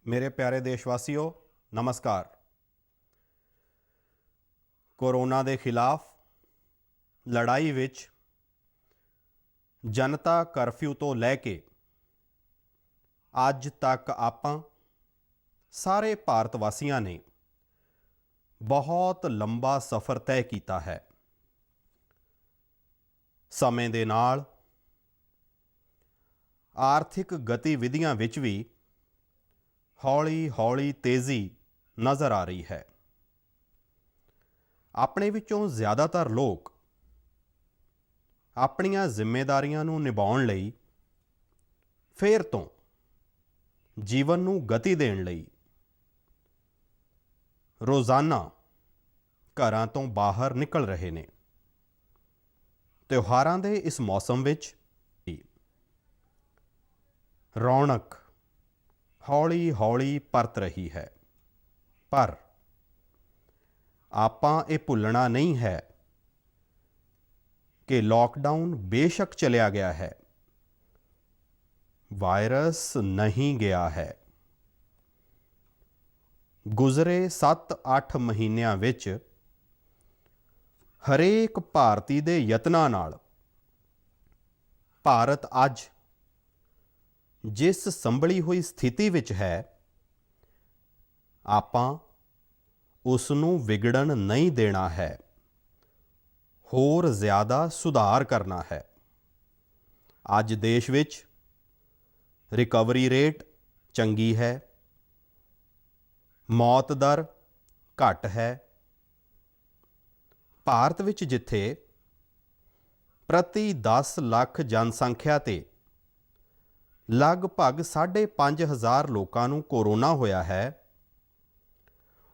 मेरे प्यारे देशवासियों, नमस्कार। कोरोना के खिलाफ लड़ाई विच जनता करफ्यू तो लैके अज तक आपां सारे भारतवासियों ने बहुत लंबा सफ़र तय किया है। समय दे नाल आर्थिक गतिविधियां विच भी हौली हौली तेज़ी नज़र आ रही है। अपने विचों ज़्यादातर लोग अपनियां जिम्मेदारियां नूं निभाउण लई फिर तो जीवन नूं गति देण लई रोज़ाना घरां तो बाहर निकल रहे ने। त्योहारां दे इस मौसम विच रौनक हौली हौली परत रही है, पर आपां ये भुलना नहीं है कि लॉकडाउन बेशक चलिया गया है, वायरस नहीं गया है। गुजरे 7-8 महीनों विच हरेक भारती दे यत्नां नाल भारत अज जिस संभली हुई स्थिति विच है, आपां उस नूं विगड़न नहीं देना है, होर ज़्यादा सुधार करना है। अज देश विच रिकवरी रेट चंगी है, मौत दर घट है। भारत विच जिथे प्रति 10 लाख जनसंख्या ते लगभग 5,500 लोगों नूं कोरोना होया है,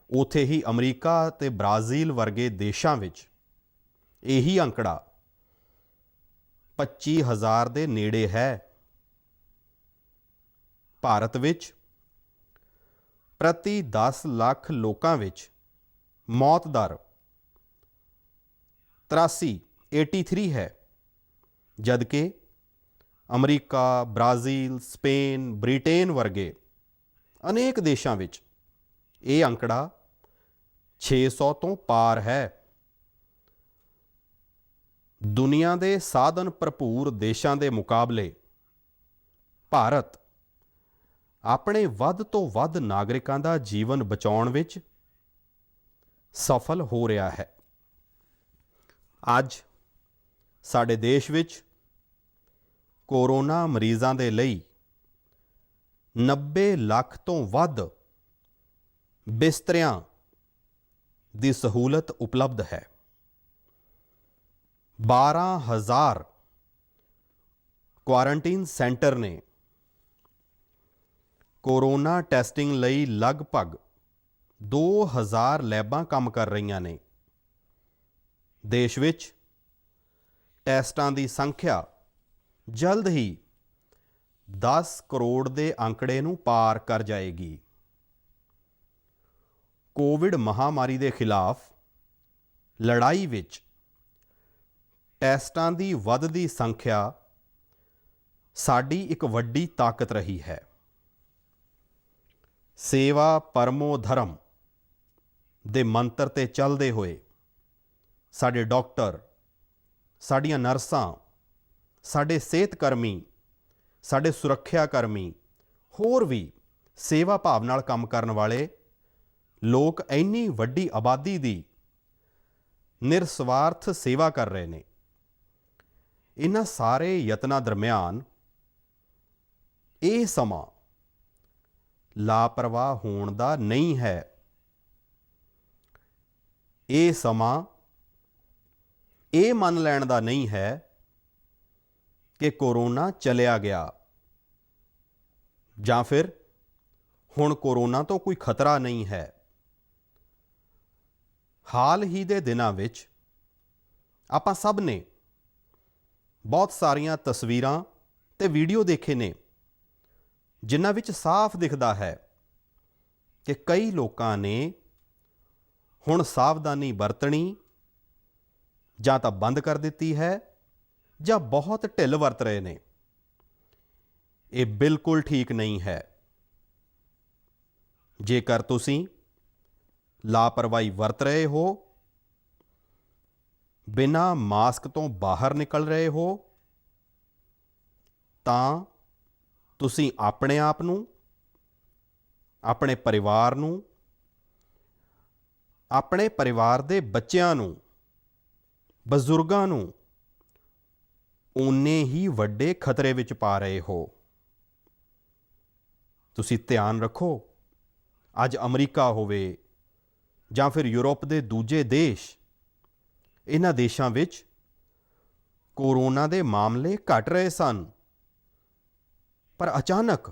उथे ही अमरीका ते ब्राज़ील वर्गे देशों विच यही अंकड़ा 25,000 दे नेड़े है। भारत विच प्रति 10 लाख लोगों विच मौत दर 83 है, जबकि अमरीका, ब्राज़ील, स्पेन, ब्रिटेन वर्गे अनेक देशों विच ये अंकड़ा 600 तो पार है। दुनिया के साधन भरपूर देशों के मुकाबले भारत अपने वध तो वध नागरिकों का जीवन बचाउण विच सफल हो रहा है। अज साडे देश विच कोरोना मरीज़ों के लिए 90 लाख तो वध बिस्तरियां की सहूलत उपलब्ध है। 12,000 क्वारंटीन सेंटर ने। कोरोना टैसटिंग लई लगभग 2,000 लैबां काम कर रही ने। देश विच टैस्टां की संख्या जल्द ही 10 करोड़ के आंकड़े नूं पार कर जाएगी। कोविड महामारी के खिलाफ लड़ाई विच टैस्टां की वधदी संख्या साडी एक वड्डी ताकत रही है। सेवा परमो धर्म दे मंत्र ते चलदे होए साडे डॉक्टर, साडियां नर्सां, साडे सेहत कर्मी, साडे सुरक्षा कर्मी, होर भी सेवा भाव नाल काम करन वाले लोग इन्नी वड्डी आबादी दी निरस्वार्थ सेवा कर रहे हैं। इन्हां सारे यत्नां दरम्यान ये समा लापरवाह होण दा नहीं है। ये समा ये मन लैण दा नहीं है कि कोरोना चलिया गया जां फिर हुण कोरोना तो कोई खतरा नहीं है। हाल ही दे दिनां विच आपां सब ने बहुत सारियां तस्वीरां ते वीडियो देखे ने, जिन्हां विच साफ दिखदा है कि कई लोकां ने हुण सावधानी बरतनी जां तां बंद कर दित्ती है जां बहुत ढिल वरत रहे ने। ये बिल्कुल ठीक नहीं है। ਜੇਕਰ ਤੁਸੀਂ ਲਾਪਰਵਾਹੀ ਵਰਤ ਰਹੇ ਹੋ, ਬਿਨਾਂ ਮਾਸਕ ਤੋਂ ਬਾਹਰ ਨਿਕਲ ਰਹੇ ਹੋ, ਤਾਂ ਤੁਸੀਂ ਆਪਣੇ ਆਪ ਨੂੰ, ਆਪਣੇ ਪਰਿਵਾਰ ਨੂੰ, ਆਪਣੇ ਪਰਿਵਾਰ ਦੇ ਬੱਚਿਆਂ ਨੂੰ, ਬਜ਼ੁਰਗਾਂ ਨੂੰ ਓਨੇ ਹੀ ਵੱਡੇ ਖਤਰੇ ਵਿੱਚ ਪਾ ਰਹੇ ਹੋ। ਤੁਸੀਂ ਧਿਆਨ ਰੱਖੋ, ਅੱਜ ਅਮਰੀਕਾ ਹੋਵੇ ਜਾਂ ਫਿਰ ਯੂਰਪ ਦੇ ਦੂਜੇ ਦੇਸ਼, ਇਹਨਾਂ ਦੇਸ਼ਾਂ ਵਿੱਚ ਕੋਰੋਨਾ ਦੇ ਮਾਮਲੇ ਘਟ ਰਹੇ ਸਨ, ਪਰ ਅਚਾਨਕ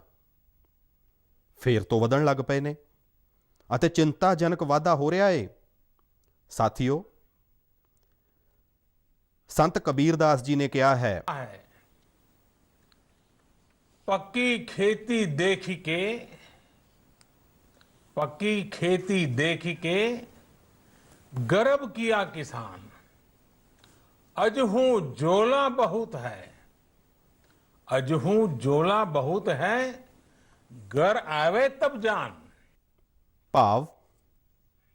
ਫੇਰ ਤੋਂ ਵਧਣ ਲੱਗ ਪਏ ਨੇ ਅਤੇ ਚਿੰਤਾਜਨਕ ਵਾਧਾ ਹੋ ਰਿਹਾ ਏ। ਸਾਥੀਓ, ਸੰਤ ਕਬੀਰਦਾਸ ਜੀ ਨੇ ਕਿਹਾ ਹੈ, पक्की खेती देखी के, पक्की खेती देखी के गर्व किया किसान, अजहू जोला बहुत है, अजहू जोला बहुत है, घर आवे तब जान। ਭਾਵ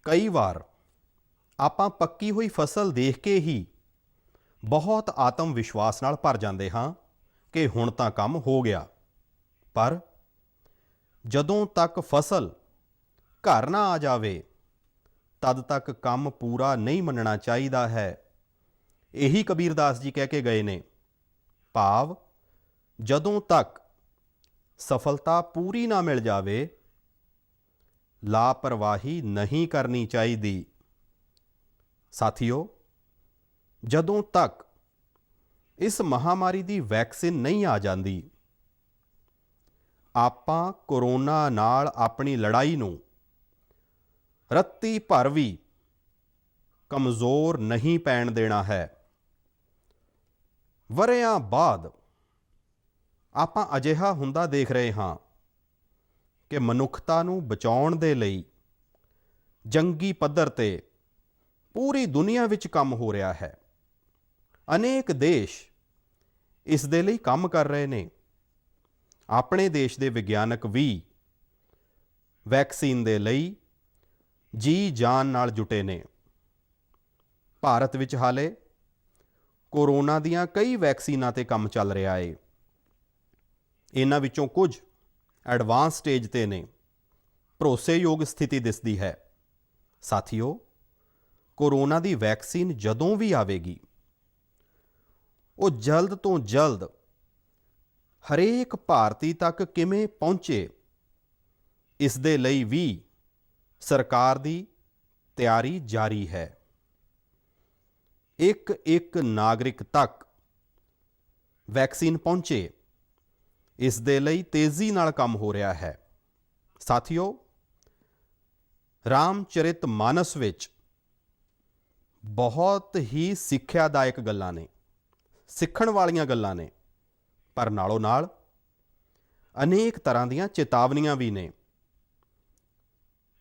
ਕਈ ਵਾਰ ਆਪਾਂ ਪੱਕੀ ਹੋਈ ਫਸਲ ਦੇਖ ਕੇ ਹੀ ਬਹੁਤ ਆਤਮ ਵਿਸ਼ਵਾਸ ਨਾਲ ਭਰ ਜਾਂਦੇ ਹਾਂ ਕਿ ਹੁਣ ਤਾਂ ਕੰਮ ਹੋ ਗਿਆ, ਪਰ ਜਦੋਂ ਤੱਕ ਫਸਲ ਘਰ ਨਾ ਆ ਜਾਵੇ ਤਦ ਤੱਕ ਕੰਮ ਪੂਰਾ ਨਹੀਂ ਮੰਨਣਾ ਚਾਹੀਦਾ ਹੈ। ਇਹੀ ਕਬੀਰਦਾਸ ਜੀ ਕਹਿ ਕੇ ਗਏ ਨੇ। ਭਾਵ ਜਦੋਂ ਤੱਕ ਸਫਲਤਾ ਪੂਰੀ ਨਾ ਮਿਲ ਜਾਵੇ, ਲਾਪਰਵਾਹੀ ਨਹੀਂ ਕਰਨੀ ਚਾਹੀਦੀ। ਸਾਥੀਓ, ਜਦੋਂ ਤੱਕ ਇਸ ਮਹਾਮਾਰੀ ਦੀ ਵੈਕਸੀਨ ਨਹੀਂ ਆ ਜਾਂਦੀ, ਆਪਾਂ ਕੋਰੋਨਾ ਨਾਲ ਆਪਣੀ ਲੜਾਈ ਨੂੰ ਰੱਤੀ ਭਰ ਵੀ ਕਮਜ਼ੋਰ ਨਹੀਂ ਪੈਣ ਦੇਣਾ ਹੈ। ਵਰ੍ਹਿਆਂ ਬਾਅਦ ਆਪਾਂ ਅਜਿਹਾ ਹੁੰਦਾ ਦੇਖ ਰਹੇ ਹਾਂ ਕਿ ਮਨੁੱਖਤਾ ਨੂੰ ਬਚਾਉਣ ਦੇ ਲਈ ਜੰਗੀ ਪੱਧਰ ਤੇ ਪੂਰੀ ਦੁਨੀਆ ਵਿੱਚ ਕੰਮ ਹੋ ਰਿਹਾ ਹੈ। ਅਨੇਕ ਦੇਸ਼ ਇਸ ਦੇ ਲਈ ਕੰਮ ਕਰ ਰਹੇ ਨੇ। ਆਪਣੇ ਦੇਸ਼ ਦੇ ਵਿਗਿਆਨਕ ਵੀ ਵੈਕਸੀਨ ਦੇ ਲਈ ਜੀ ਜਾਨ ਨਾਲ ਜੁਟੇ ਨੇ। ਭਾਰਤ ਵਿੱਚ ਹਾਲੇ ਕੋਰੋਨਾ ਦੀਆਂ ਕਈ ਵੈਕਸੀਨਾਂ ਤੇ ਕੰਮ ਚੱਲ ਰਿਹਾ ਏ। ਇਹਨਾਂ ਵਿੱਚੋਂ ਕੁਝ ਐਡਵਾਂਸ ਸਟੇਜ ਤੇ ਨੇ। ਭਰੋਸੇਯੋਗ ਸਥਿਤੀ ਦਿਸਦੀ ਹੈ। ਸਾਥੀਓ, ਕੋਰੋਨਾ ਦੀ ਵੈਕਸੀਨ ਜਦੋਂ ਵੀ ਆਵੇਗੀ, ਉਹ ਜਲਦ ਤੋਂ ਜਲਦ ਹਰੇਕ ਭਾਰਤੀ ਤੱਕ ਕਿਵੇਂ ਪਹੁੰਚੇ, ਇਸ ਦੇ ਲਈ ਵੀ ਸਰਕਾਰ ਦੀ ਤਿਆਰੀ ਜਾਰੀ ਹੈ। ਇੱਕ ਨਾਗਰਿਕ ਤੱਕ ਵੈਕਸੀਨ ਪਹੁੰਚੇ, ਇਸ ਦੇ ਲਈ ਤੇਜ਼ੀ ਨਾਲ ਕੰਮ ਹੋ ਰਿਹਾ ਹੈ। ਸਾਥੀਓ, ਰਾਮਚਰਿਤ ਮਾਨਸ ਵਿੱਚ ਬਹੁਤ ਹੀ ਸਿੱਖਿਆਦਾਇਕ ਗੱਲਾਂ ਨੇ, ਸਿੱਖਣ ਵਾਲੀਆਂ ਗੱਲਾਂ ਨੇ, ਪਰ ਨਾਲੋਂ ਨਾਲ ਅਨੇਕ ਤਰ੍ਹਾਂ ਦੀਆਂ ਚੇਤਾਵਨੀਆਂ ਵੀ ਨੇ।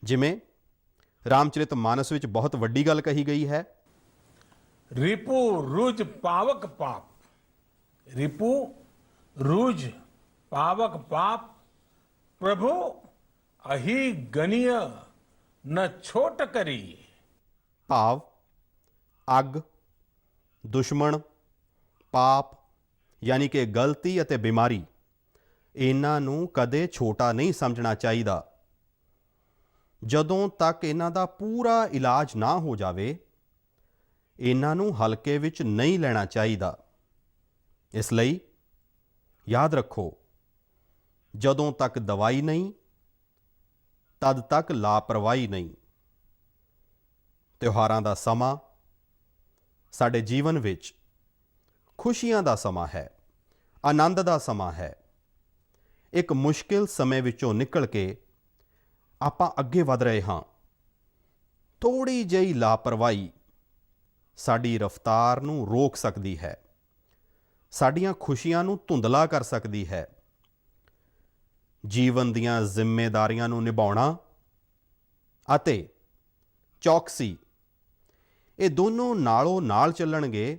ਜਿਵੇਂ ਰਾਮਚਰਿਤ ਮਾਨਸ ਵਿੱਚ ਬਹੁਤ ਵੱਡੀ ਗੱਲ ਕਹੀ ਗਈ ਹੈ, रिपु रुज पावक पाप, रिपु रुज पावक पाप, प्रभु अहि गणिय न छोट करी। ਭਾਵ ਅੱਗ, ਦੁਸ਼ਮਣ, ਪਾਪ ਯਾਨੀ ਕਿ ਗਲਤੀ ਅਤੇ ਬਿਮਾਰੀ, ਇਹਨਾਂ ਨੂੰ ਕਦੇ ਛੋਟਾ ਨਹੀਂ ਸਮਝਣਾ ਚਾਹੀਦਾ। ਜਦੋਂ ਤੱਕ ਇਹਨਾਂ ਦਾ ਪੂਰਾ ਇਲਾਜ ਨਾ ਹੋ ਜਾਵੇ, ਇਹਨਾਂ ਨੂੰ ਹਲਕੇ ਵਿੱਚ ਨਹੀਂ ਲੈਣਾ ਚਾਹੀਦਾ। ਇਸ ਲਈ ਯਾਦ ਰੱਖੋ, ਜਦੋਂ ਤੱਕ ਦਵਾਈ ਨਹੀਂ, ਤਦ ਤੱਕ ਲਾਪਰਵਾਹੀ ਨਹੀਂ। ਤਿਉਹਾਰਾਂ ਦਾ ਸਮਾਂ ਸਾਡੇ ਜੀਵਨ ਵਿੱਚ ਖੁਸ਼ੀਆਂ ਦਾ ਸਮਾਂ ਹੈ, ਆਨੰਦ ਦਾ ਸਮਾਂ ਹੈ। ਇੱਕ ਮੁਸ਼ਕਿਲ ਸਮੇਂ ਵਿੱਚੋਂ ਨਿਕਲ ਕੇ ਆਪਾਂ ਅੱਗੇ ਵਧ ਰਹੇ ਹਾਂ। ਥੋੜ੍ਹੀ ਜਿਹੀ ਲਾਪਰਵਾਹੀ ਸਾਡੀ ਰਫ਼ਤਾਰ ਨੂੰ ਰੋਕ ਸਕਦੀ ਹੈ, ਸਾਡੀਆਂ ਖੁਸ਼ੀਆਂ ਨੂੰ ਧੁੰਦਲਾ ਕਰ ਸਕਦੀ ਹੈ। ਜੀਵਨ ਦੀਆਂ ਜ਼ਿੰਮੇਦਾਰੀਆਂ ਨੂੰ ਨਿਭਾਉਣਾ ਅਤੇ ਚੌਕਸੀ, ਇਹ ਦੋਨੋਂ ਨਾਲੋਂ ਨਾਲ ਚੱਲਣਗੇ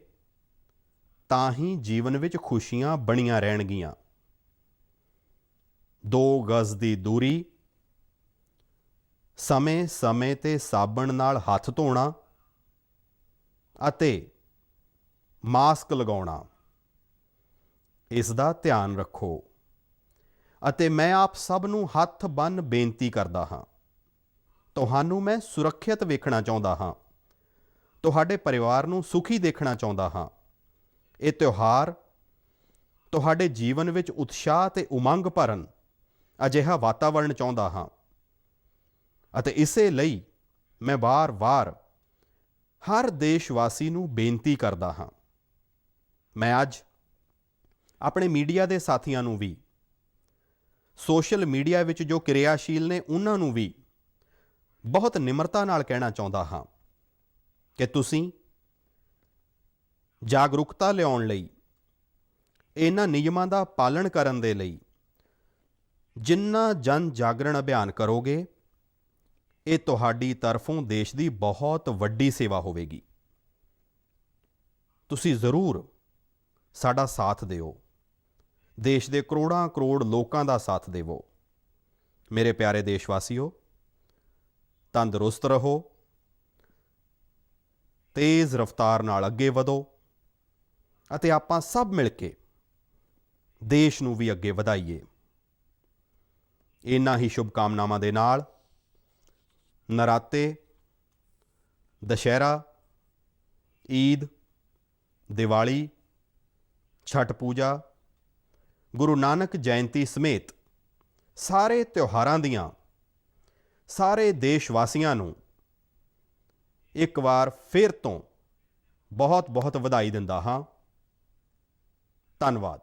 ਤਾਂ ਹੀ ਜੀਵਨ ਵਿੱਚ ਖੁਸ਼ੀਆਂ ਬਣੀਆਂ ਰਹਿਣਗੀਆਂ। 2 ਗਜ਼ ਦੀ ਦੂਰੀ, ਸਮੇਂ-ਸਮੇਂ ਤੇ ਸਾਬਣ ਨਾਲ ਹੱਥ ਧੋਣਾ ਅਤੇ ਮਾਸਕ ਲਗਾਉਣਾ, ਇਸ ਦਾ ਧਿਆਨ ਰੱਖੋ। ਅਤੇ ਮੈਂ ਆਪ ਸਭ ਨੂੰ ਹੱਥ ਬੰਨ੍ਹ ਬੇਨਤੀ ਕਰਦਾ ਹਾਂ, ਤੁਹਾਨੂੰ ਮੈਂ ਸੁਰੱਖਿਅਤ ਵੇਖਣਾ ਚਾਹੁੰਦਾ ਹਾਂ, ਤੁਹਾਡੇ ਪਰਿਵਾਰ ਨੂੰ ਸੁਖੀ ਦੇਖਣਾ ਚਾਹੁੰਦਾ ਹਾਂ। ਇਹ ਤਿਉਹਾਰ ਤੁਹਾਡੇ ਜੀਵਨ ਵਿੱਚ ਉਤਸ਼ਾਹ ਤੇ ਉਮੰਗ ਭਰਨ ਅਜਿਹਾ ਵਾਤਾਵਰਣ ਚਾਹੁੰਦਾ ਹਾਂ। ਅਤੇ ਇਸੇ ਲਈ ਮੈਂ ਵਾਰ-ਵਾਰ ਹਰ ਦੇਸ਼ ਵਾਸੀ ਨੂੰ ਬੇਨਤੀ ਕਰਦਾ ਹਾਂ। ਮੈਂ ਅੱਜ ਆਪਣੇ ਮੀਡੀਆ ਦੇ ਸਾਥੀਆਂ ਨੂੰ ਵੀ, ਸੋਸ਼ਲ ਮੀਡੀਆ ਵਿੱਚ ਜੋ ਕਿਰਿਆਸ਼ੀਲ ਨੇ ਉਹਨਾਂ ਨੂੰ ਵੀ ਬਹੁਤ ਨਿਮਰਤਾ ਨਾਲ ਕਹਿਣਾ ਚਾਹੁੰਦਾ ਹਾਂ ਕਿ ਤੁਸੀਂ ਜਾਗਰੂਕਤਾ ਲਿਆਉਣ ਲਈ, ਇਹਨਾਂ ਨਿਯਮਾਂ ਦਾ ਪਾਲਣ ਕਰਨ ਦੇ ਲਈ ਜਿੰਨਾ ਜਨ ਜਾਗਰਣ ਅਭਿਆਨ ਕਰੋਗੇ, ਇਹ ਤੁਹਾਡੀ ਤਰਫੋਂ ਦੇਸ਼ ਦੀ ਬਹੁਤ ਵੱਡੀ ਸੇਵਾ ਹੋਵੇਗੀ। ਤੁਸੀਂ ਜ਼ਰੂਰ ਸਾਡਾ ਸਾਥ ਦਿਓ, ਦੇਸ਼ ਦੇ ਕਰੋੜਾਂ ਕਰੋੜ ਲੋਕਾਂ ਦਾ ਸਾਥ ਦੇਵੋ। ਮੇਰੇ ਪਿਆਰੇ ਦੇਸ਼ ਵਾਸੀਓ, ਤੰਦਰੁਸਤ ਰਹੋ, ਤੇਜ਼ ਰਫ਼ਤਾਰ ਨਾਲ ਅੱਗੇ ਵਧੋ ਅਤੇ ਆਪਾਂ ਸਭ ਮਿਲ ਕੇ ਦੇਸ਼ ਨੂੰ ਵੀ ਅੱਗੇ ਵਧਾਈਏ। ਇਹਨਾਂ ਹੀ ਸ਼ੁਭਕਾਮਨਾਵਾਂ ਦੇ ਨਾਲ ਨਰਾਤੇ, ਦੁਸ਼ਹਿਰਾ, ਈਦ, ਦੀਵਾਲੀ, ਛਠ ਪੂਜਾ, ਗੁਰੂ ਨਾਨਕ ਜਯੰਤੀ ਸਮੇਤ ਸਾਰੇ ਤਿਉਹਾਰਾਂ ਦੀਆਂ ਸਾਰੇ ਦੇਸ਼ ਵਾਸੀਆਂ ਨੂੰ ਇੱਕ ਵਾਰ ਫਿਰ ਤੋਂ ਬਹੁਤ ਬਹੁਤ ਵਧਾਈ ਦਿੰਦਾ ਹਾਂ। ਧੰਨਵਾਦ।